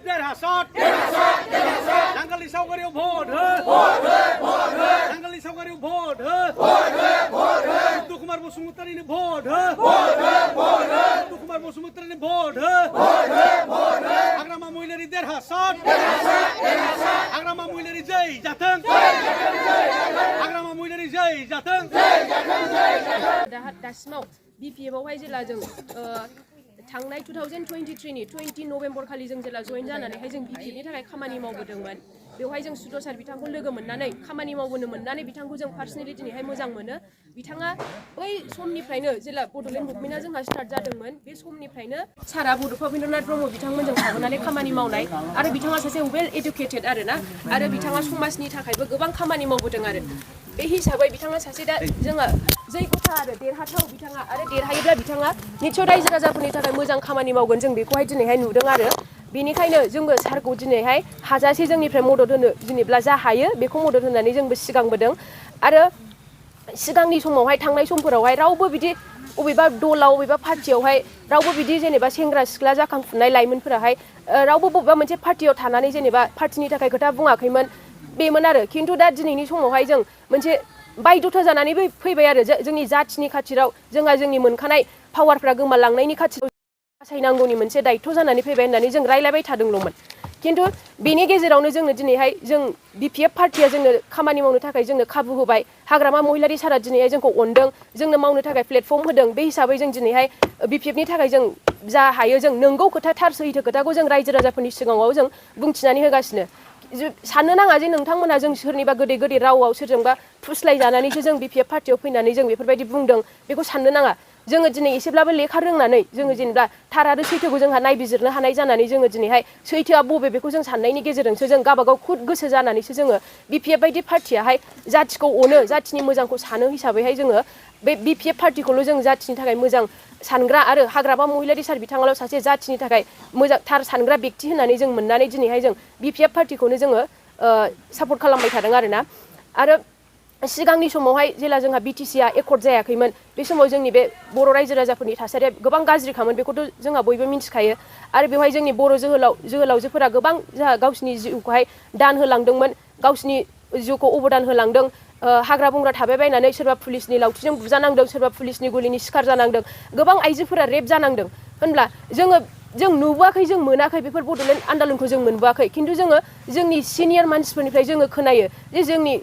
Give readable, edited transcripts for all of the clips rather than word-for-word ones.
देरहासार नांगोलनि सावगारियाव भट हो नांगोलनि सावगारियाव भट हो उत्तम कुमार बसुमतारीनो भट हो उत्तम कुमार बसुमतारीनो भट हो हाग्रामा महिलारि देरहासार हाग्रामा महिलारि जै जाथों हाग्रामा महिलारि जै जाथों दासिमाव बिपिएफआवहाय जेला जों थांनाय 2023 नि 20 नभेम्बर खालि जों जेला जइन जानानैहाय जों बिपिएफनि थाखाय खामानि मावबोदोंमोन बेवहाय जों सुद' सार बिथांखौ लोगो मोननानै खामानि मावबोनो मोननानै बिथांखौ जों पार्सनेलि दिनैहाय मोजां मोनो बिथाङा बै समनिफ्रायनो जेला बड'लेण्ड मुभमेन्टआ जोंहा स्टार्ट जादोंमोन बे समनिफ्रायनो सारा बड'फा उपेन्द्रनाथ ब्रह्म बिथांमोनजों थाबोनानै खामानि मावनाय आरो बिथाङा सासे वेल एडुकेटेड आरोना आरो बिथाङा समाजनि थाखायबो गोबां खामानि मावबोदों आरो बे हिसाबै बिथाङा सासे दा जोङो जैगथा आरो देरहाथाव बिथाङा आरो देरहायोब्ला बिथाङा निस्सय रायजो राजाफोरनि थाखाय मोजां खामानि मावगोन जों बेखौहाय दिनैहाय नुदों आरो बेनिखायनो जोंबो सारखौ दिनैहाय हाजासे जोंनिफ्राय मदद होनो जेनेब्ला जा हायो बेखौ मदद होनानै जोंबो सिगांबोदों आरो सिगांनि समावहाय थांनाय समफोरावहाय रावबो बिदि अबेबा दलाव अबेबा पार्टियावहाय रावबो बिदि जेनेबा सेंग्रा सिख्ला जाखांफुनाय लाइमोनफोराहाय रावबो बबेबा मोनसे पार्टियाव थानानै जेनेबा पार्टिनि थाखाय खोथा बुङाखैमोन बेमोन आरो खिन्थु दा दिनैनि समावहाय जों मोनसे बायद'था जानानै फैबाय आरो जोंनि जाथिनि खाथियाव जोंहा जोंनि मोनखानाय पावारफ्रा गोमालांनायनि खाथियाव बासायनांगौनि मोनसे दायित्व जानानै फैबाय होननानै जों रायलायबाय थादोंल'मोन खिन्थु बेनि गेजेरावनो जोंनो दिनैहाय जों बिपिएफ पार्टिया जोंनो खामानि मावनो थाखाय जोंनो खाबु होबाय हाग्रामा महिलारि सारा दिनैहाय जोंखौ अनदों जोंनो मावनो थाखाय प्लेटफर्म होदों बे हिसाबै जों दिनैहाय बिपिएफनि थाखाय जों जा हायो जों नंगौ खोथा थार सैथो खोथाखौ जों रायजो राजाफोरनि सिगाङाव जों बुंथिनानै होगासिनो साननो नाङा जे नोंथांमोना जों सोरनिबा गोदै गोदै रावाव सोरजोंबा फुस्लाय जानानैसो जों बिपिएफ पार्टियाव फैनानै जों बेफोरबायदि बुंदों बेखौ साननो नाङा जोङो दिनै एसेब्लाबो लेखा रोंनानै जोङो जेनेबा थार आरो सैथोखौ जोंहा नायबिजिरनो हानाय जानानै जोङो दिनैहाय सैथोआ बबे बेखौ जों साननायनि गेजेरजोंसो जों गावबागाव खुद गोसो जानानैसो जोङो बिपिएफ बायदि पार्टियाहाय जाथिखौ अनो जाथिनि मोजांखौ सानो हिसाबैहाय जोङो बे बिपिएफ पार्टिखौल' जों जाथिनि थाखाय मोजां सानग्रा आरो हाग्रामा महिलारि सार बिथाङाल' सासे जाथिनि थाखाय मोजां थार सानग्रा व्यक्ति होननानै जों मोननानै दिनैहाय जों बिपिएफ पार्टिखौनो जोङो सापर्ट खालामबाय थादों आरोना आरो सिगांनि समावहाय जेला जोंहा बिटिसिआ एकर्ड जायाखैमोन बे समाव जोंनि बे बर' रायजो राजाफोरनि थासारिया गोबां गाज्रिखामोन बेखौथ' जोंहा बयबो मिन्थिखायो आरो बेवहाय जोंनि बर' जोहोलावजोफोरा गोबां जोंहा गावसिनि जिउखौहाय दान होलांदोंमोन गावसिनि जिउखौ अबदान होलांदों हाग्रा बंग्रा थाबायबायनानै सोरबा पुलिसनि लावथिजों बुजानांदों सोरबा पुलिसनि गुलिनि शिकार जानांदों गोबां आइजोफोरा रेप जानांदों होनब्ला जों नुबोआखै जों मोनाखै बेफोर बड'लेण्ड आन्दलनखौ जों मोनबोआखै खिन्थु जोङो जोंनि सिनियर मानसिफोरनिफ्राय जोङो खोनायो जे जोंनि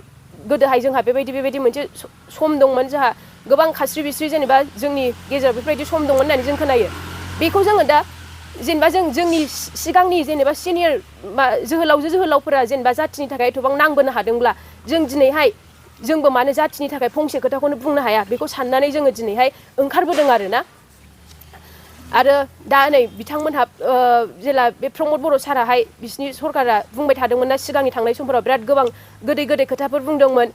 गोदोहाय जोंहा बेबायदि मोनसे सम दंमोन जोंहा गोबां खास्रि बिस्रि जेनेबा जोंनि गेजेराव बेफोरबायदि सम दंमोन होननानै जों खोनायो बेखौ जोङो दा जेनेबा जोंनि सिगांनि जेनेबा सिनियर जोहोलावफोरा जेनेबा जाथिनि थाखाय एथबां नांबोनो हादोंब्ला जों दिनैहाय जोंबो मानो जाथिनि थाखाय फंसे खोथाखौनो बुंनो हाया बेखौ साननानै जोङो दिनैहाय ओंखारबोदों आरोना आरो दा नै बिथांमोनहा जेला बे प्रमद बर' साराहाय बिसिनि सरकारा बुंबाय थादोंमोन ना सिगांनि थांनाय समफोराव बिराद गोबां गोदै खोथाफोर बुंदोंमोन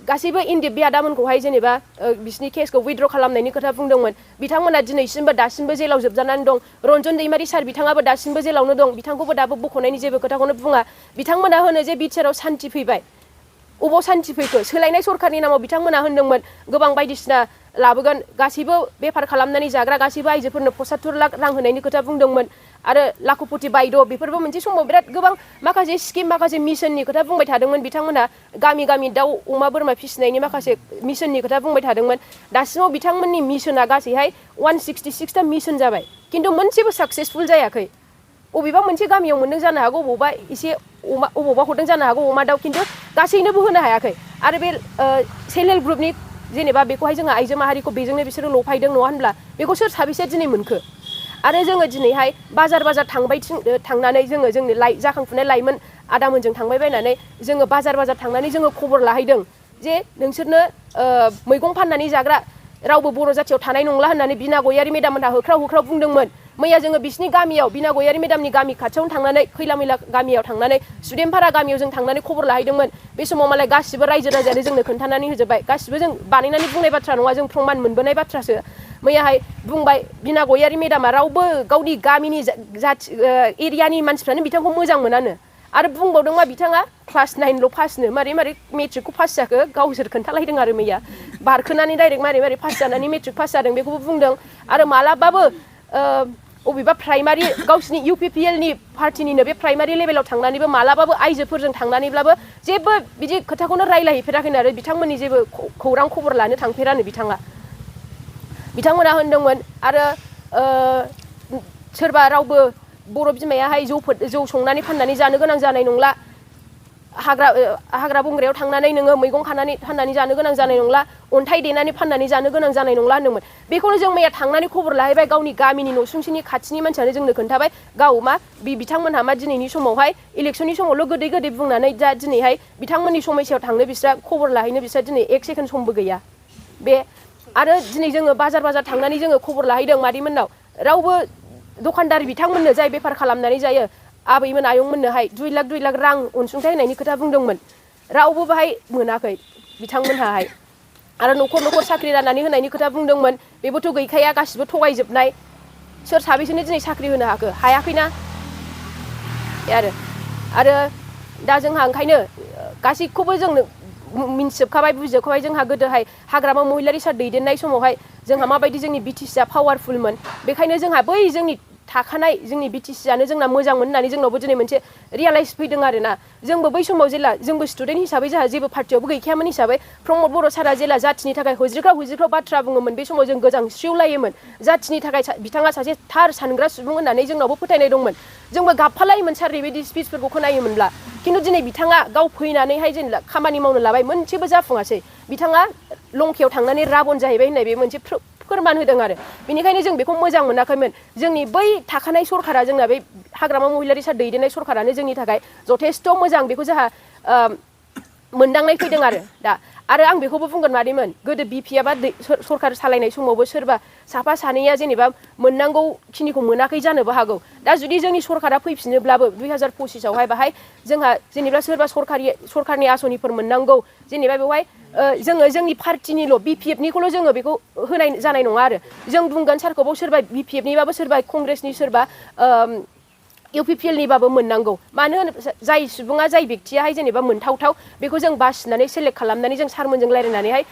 गासैबो इनडिप बे आदामोनखौहाय जेनेबा बिसिनि केसखौ उइथड्र खालामनायनि खोथा बुंदोंमोन बिथांमोना दिनैसिमबो दासिमबो जेलाव जोबजानानै दं रन्जन दैमारि सार बिथाङाबो दासिमबो जेलावनो दं बिथांखौबो दाबो बख'नायनि जेबो खोथाखौनो बुङा बिथांमोना होनो जे बिटिआरआव सान्थि फैबाय अबाव सान्थि फैखो सोलायनाय सरकारनि नामाव बिथांमोना होनदोंमोन गोबां बायदिसिना लाबोगोन गासैबो बेफार खालामनानै जाग्रा गासैबो आइजोफोरनो 75 लाख रां होनायनि खोथा बुंदोंमोन आरो लाखपति बायद' बेफोरबो मोनसे समाव बिराद गोबां माखासे स्किम माखासे मिशननि खोथा बुंबाय थादोंमोन बिथांमोना गामि दाउ अमा बोरमा फिसिनायनि माखासे मिशननि खोथा बुंबाय थादोंमोन दासिमाव बिथांमोननि मिशना गासैहाय 166टा मिशन जाबाय खिन्थु मोनसेबो साक्सेसफुल जायाखै अबेबा मोनसे गामियाव मोनदों जानो हागौ अबावबा एसे अबावबा हरदों जानो हागौ अमा दाउ खिन्थु गासैनोबो होनो हायाखै आरो बे सेल्फ हेल्प ग्रुपनि जेनेबा बेखौहाय जोङो आइजो माहारिखौ बेजोंनो बिसोरो लफायदों नङा होनब्ला बेखौ सोर साबेसे दिनै मोनखो आरो जोङो दिनैहाय बाजार थांनानै जोङो जोंनि जाखांफुनाय लाइमोन आदामोनजों थांबाय बायनानै जोङो बाजार थांनानै जोङो खबर लाहैदों जे नोंसोरनो मैगं फाननानै जाग्रा रावबो बर' जाथियाव थानाय नंला होननानै बिना गयारि मेदाममोनहा होख्राव बुंदोंमोन मैया जोङो बिसिनि गामियाव बिना गयारि मेदामनि गामि खाथियावनो थांनानै खैला मैला गामियाव थांनानै सुदेमपारा गामियाव जों थांनानै खबर लाहैदोंमोन बे समाव मालाय गासिबो रायजो राजायानो जोंनो खोन्थानानै होजोबबाय गासिबो जों बानायनानै बुंनाय बाथ्रा नङा जों प्रमान मोनबोनाय बाथ्रासो मैयाहाय बुंबाय बिना गयारि मेदामा रावबो गावनि गामिनि जाथि एरियानि मानसिफ्रानो बिथांखौ मोजां मोनानो आरो बुंबावदों मा बिथाङा क्लास 9ल' पासनो मारै मेट्रिकखौ पास जाखो गावसोर खोन्थालायदों आरो मैया बारखोनानै डाइरेक्ट मारै पास जानानै मेट्रिक पास जादों बेखौबो बुंदों आरो मालाबाबो अबेबा प्राइमारि गावसिनि UPPL नि पार्टिनिनो बे प्राइमारि लेभेलाव थांनानैबो मालाबाबो आइजोफोरजों थांनानैब्लाबो जेबो बिदि खोथाखौनो रायलायहैफेराखैनो आरो बिथांमोननि जेबो खौरां खबर लानो थांफेरानो बिथांमोना होनदोंमोन आरो सोरबा रावबो बर' बिमायाहाय जौ संनानै फाननानै जानो गोनां जानाय नंला हाग्रा बंग्रायाव थांनानै नोङो मैगं खानानै फाननानै जानो गोनां जानाय नंला अन्थाइ देनानै फाननानै जानो गोनां जानाय नंला होनदोंमोन बेखौनो जों मैया थांनानै खबर लाहैबाय गावनि गामिनि नसुंसेनि खाथिनि मानसियानो जोंनो खोन्थाबाय गाव मा बिथांमोनहा मा दिनैनि समावहाय इलेक्सननि समावल' गोदै गोदै बुंनानै दा दिनैहाय बिथांमोननि समस्यायाव थांनो बिस्रा खबर लाहैनो बिस्रा दिनै 1 सेकेन्ड समबो गैया बे आरो दिनै जोङो बाजार थांनानै जोङो खबर लाहैदों मादैमोननाव रावबो दखानदार बिथांमोननो जाय बेफार खालामनानै जायो आबैमोन आयंमोननोहाय 2 लाख रां अनसुंथाइ होनायनि खोथा बुंदोंमोन रावबो बाहाय मोनाखै बिथांमोनहाहाय आरो न'खर साख्रि राननानै होनायनि खोथा बुंदोंमोन बेबोथ' गैखाया गासिबो थगायजोबनाय सोर साबेसेनो दिनै साख्रि होनो हायाखैना आरो दा जोंहा ओंखायनो गासैखौबो जों मिन्थिजोबखाबाय बुजिजोबखाबाय जोंहा गोदोहाय हाग्रामा महिलारि सार दैदेननाय समावहाय जोंहा माबायदि जोंनि BTC आ पावारफुलमोन बेखायनो जोंहा बै जोंनि थाखानाय जोंनि BTC आनो जोंना मोजांमोन होननानै जोंनावबो दिनै मोनसे रियलाइज फैदों आरोना जोंबो बै समाव जेला जोंबो स्टुडेन्ट हिसाबै जोंहा जेबो पार्टियावबो गैखायामोन हिसाबै प्रमद बर' सारा जेला जाथिनि थाखाय हुज्रिख्राव बाथ्रा बुङोमोन बे समाव जों गोजांस्रिवलायोमोन जाथिनि थाखाय बिथाङा सासे थार सानग्रा सुबुं होननानै जोंनावबो फोथायनाय दंमोन जोंबो गाबफालायोमोन सारनि बेबायदि स्पिचफोरखौ खोनायोमोनब्ला खिन्थु दिनै बिथाङा गाव फैनानैहाय जेनेबा खामानि मावनो लाबाय मोनसेबो जाफुङासै बिथाङा लंकेयाव थांनानै राबन जाहैबाय होननाय बे मोनसे फोरमान होदों आरो बेनिखायनो जों बेखौ मोजां मोनाखैमोन जोंनि बै थाखानाय सरकारा जोंना बे हाग्रामा महिलारि सार दैदेननाय सरकारानो जोंनि थाखाय जथेस्थ' मोजां बेखौ जोंहा मोनदांनाय फैदों आरो आं बेखौबो बुंगोन मादैमोन गोदो BPF सरकार सालायनाय समावबो सोरबा साफा सानैया जेनेबा मोननांगौ खिनिखौ मोनाखै जानोबो हागौ दा जुदि जोंनि सरकारा फैफिनोब्लाबो 2025 आवहाय बाहाय जोंहा जेनेबा सोरबा सरकारनि आसनिफोर मोननांगौ जेनेबा बेवहाय जोङो जोंनि पार्टिनिल' BPF निखौल' जोङो बेखौ होनाय जानाय नङा आरो जों बुंगोन सारखौबो सोरबा BPF निबाबो सोरबा कंग्रेसनि सोरबा UPPL निबाबो मोननांगौ मानो होन जाय सुबुङा जाय बेक्तियाहाय जेनेबा मोनथावथाव बेखौ जों बासिनानै सेलेक्ट खालामनानै जों सारमोनजों रायलायनानैहाय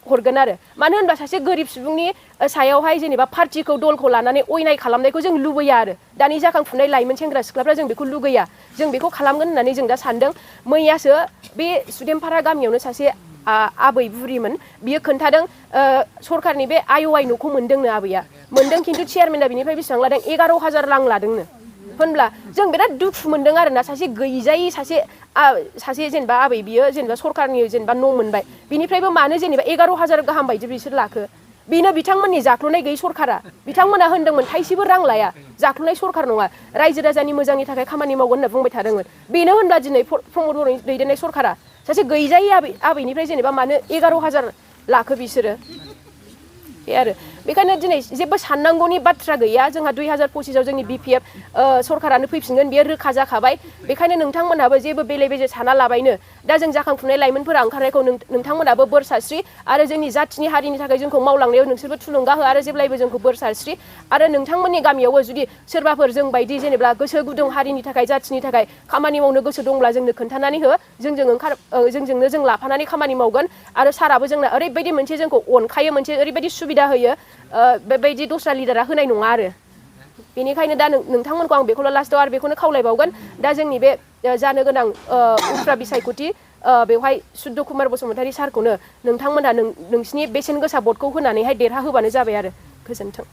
हरगोन आरो मानो होनबा सासे गोरिब सुबुंनि सायावहाय जेनेबा पार्टिखौ दलखौ लानानै अयनाय खालामनायखौ जों लुबैया आरो दानि जाखांफुनाय लाइमोन सेंग्रा सिख्लाफ्रा जों बेखौ लुगैया जों बेखौ खालामगोन होननानै जों दा सानदों मैयासो बे सुदेमपारा गामियावनो सासे आबै बुरिमोन बियो खोन्थादों सरकारनि बे IOI न'खौ मोनदोंनो आबैया मोनदों खिन्थु चेयारमेना बिनिफ्राय बेसेबां लादों 11,000 रां लादोंनो होनब्ला जों बिराद दुखु मोनदों आरोना सासे गैजायै सासे जेनेबा आबै बियो जेनेबा सरकारनि जेनेबा न' मोनबाय बिनिफ्रायबो मानो जेनेबा 11,000 गाहाम बायदि बिसोर लाखो बेनो बिथांमोननि जाख्ल'नाय गैयै सरकारा बिथांमोना होनदोंमोन थाइसेबो रां लाया जाख्ल'नाय सरकार नङा रायजो राजानि मोजांनि थाखाय खामानि मावगोन होनना बुंबाय थादोंमोन बेनो होनब्ला दिनै प्रमद बर'नि दैदेननाय सरकारा सासे गैजायै आबैनिफ्राय जेनेबा मानो 11,000 लाखो बिसोरो बे आरो बेखायनो दिनै जेबो साननांगौनि बाथ्रा गैया जोंहा 2025 आव जोंनि BPF सरकारानो फैफिनगोन बेयो रोखा जाखाबाय बेखायनो नोंथांमोनहाबो जेबो बेले बेजे साना लाबायनो दा जों जाखांफुनाय लाइमोनफोरा ओंखारनायखौ नोंथांमोनहाबो बोर सारस्रि आरो जोंनि जाथिनि हारिनि थाखाय जोंखौ मावलांनायाव नोंसोरबो थुलुंगा हो आरो जेब्लायबो जोंखौ बोर सारस्रि आरो नोंथांमोननि गामियावबो जुदि सोरबाफोर जों बायदि जेनेबा गोसो गुदुं हारिनि थाखाय जाथिनि थाखाय खामानि मावनो गोसो दंब्ला जोंनो खोन्थानानै हो जोंजोंनो जों लाफानानै खामानि मावगोन आरो साराबो जोंना ओरैबायदि मोनसे जोंखौ अनखायो मोनसे ओरैबायदि सुबिदा होयो बेबायदि दस्रा लिडारा होनाय नङा आरो बेनिखायनो दा नोंथांमोनखौ आं बेखौल' लास्टआव आरो बेखौनो खावलायबावगोन दा जोंनि बे जानो गोनां उफ्रा बिसायख'थि बेवहाय सुद्ध कुमार बसुमतारी सारखौनो नोंथांमोनहा नोंसिनि बेसेन गोसा भटखौ होनानैहाय देरहा होबानो जाबाय आरो गोजोन्थों